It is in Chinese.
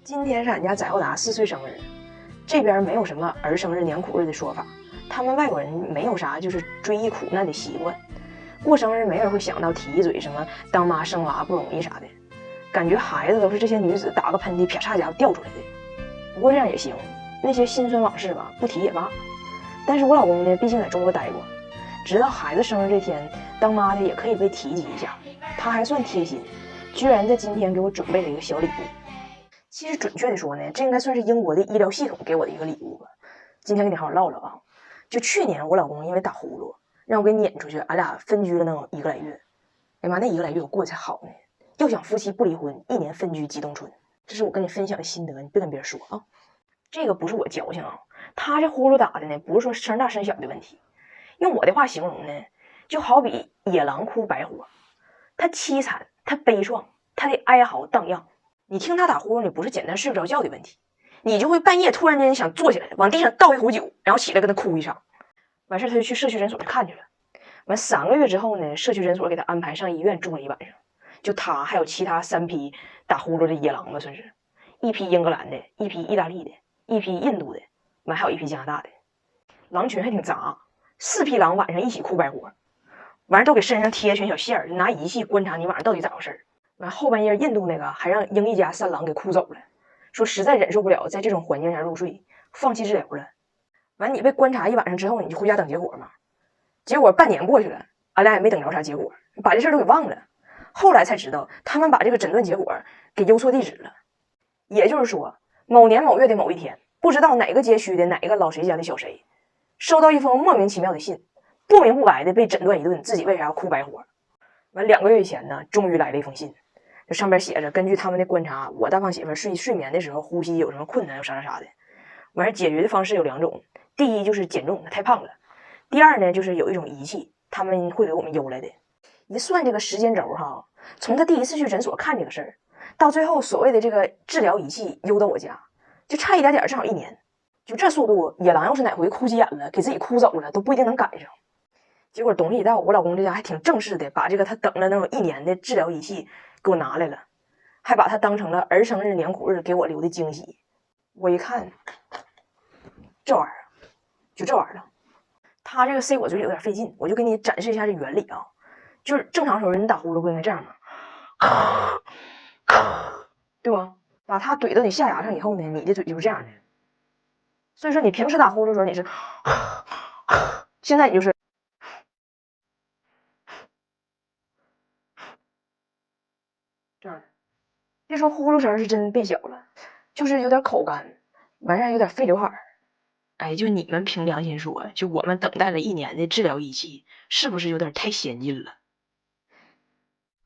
今天是俺家崽后达4岁生日，这边没有什么儿生日年苦日的说法，他们外国人没有啥就是追忆苦难的习惯，过生日没人会想到提一嘴什么当妈生娃不容易啥的，感觉孩子都是这些女子打个喷嚏啪嚓家伙掉出来的。不过这样也行，那些辛酸往事吧不提也罢。但是我老公呢，毕竟在中国待过，知道孩子生日这天当妈的也可以被提及一下，他还算贴心，居然在今天给我准备了一个小礼物。其实准确的说呢，这应该算是英国的医疗系统给我的一个礼物吧。今天跟你好好唠唠啊。就去年我老公因为打呼噜让我给撵出去，俺俩分居了能有1个来月。哎妈，那1个来月我过得才好呢。要想夫妻不离婚，1年分居即冻春，这是我跟你分享的心得，你别跟别人说啊。这个不是我矫情啊，他这呼噜打的呢，不是说声大声小的问题，用我的话形容呢，就好比野狼哭白火，他凄惨，他悲怆，他的哀嚎荡漾。你听他打呼噜，你不是简单睡不着觉的问题，你就会半夜突然间想坐起来，往地上倒一壶酒，然后起来跟他哭一场。完事他就去社区诊所去看去了。完3个月之后呢，社区诊所给他安排上医院住了1晚上。就他还有其他3批打呼噜的野狼吧，算是1批英格兰的，1批意大利的，1批印度的，完还有1批加拿大的。狼群还挺杂，4匹狼晚上一起哭白火，完事都给身上贴一圈小线儿，拿仪器观察你晚上到底咋回事。完后半夜印度那个还让英一家3狼给哭走了，说实在忍受不了在这种环境下入睡，放弃治疗了。完你被观察1晚上之后，你就回家等结果嘛。结果半年过去了，俺俩也没等着啥结果，把这事都给忘了。后来才知道他们把这个诊断结果给邮错地址了，也就是说某年某月的某一天，不知道哪个街区的哪个老谁家的小谁收到一封莫名其妙的信，不明不白的被诊断一顿自己为啥要哭白火。完2个月以前呢，终于来了一封信，这上边写着根据他们的观察，我大胖媳妇睡眠的时候呼吸有什么困难有啥啥啥的。完事解决的方式有2种，第一就是减重，她太胖了，第二呢就是有一种仪器他们会给我们邮来的。一算这个时间轴哈，从他第1次去诊所看这个事儿，到最后所谓的这个治疗仪器邮到我家，就差一点点，正好1年。就这速度，野狼要是哪回哭急眼了，给自己哭走了，都不一定能赶上。结果东西一到，我老公这家还挺正式的，把这个他等了能有1年的治疗仪器给我拿来了，还把它当成了儿生日年苦日给我留的惊喜。我一看，这玩意儿，就这玩意儿了。他这个塞我嘴里有点费劲，我就给你展示一下这原理啊。就是正常时候人打呼噜不应该这样吗？对吧？把它怼到你下牙上以后呢，你的嘴就是这样的。所以说你平时打呼噜的时候你是，现在你就是这样的。别说呼噜声是真变小了，就是有点口干，完事有点肺刘海。哎，就你们凭良心说，就我们等待了1年的治疗仪器，是不是有点太先进了？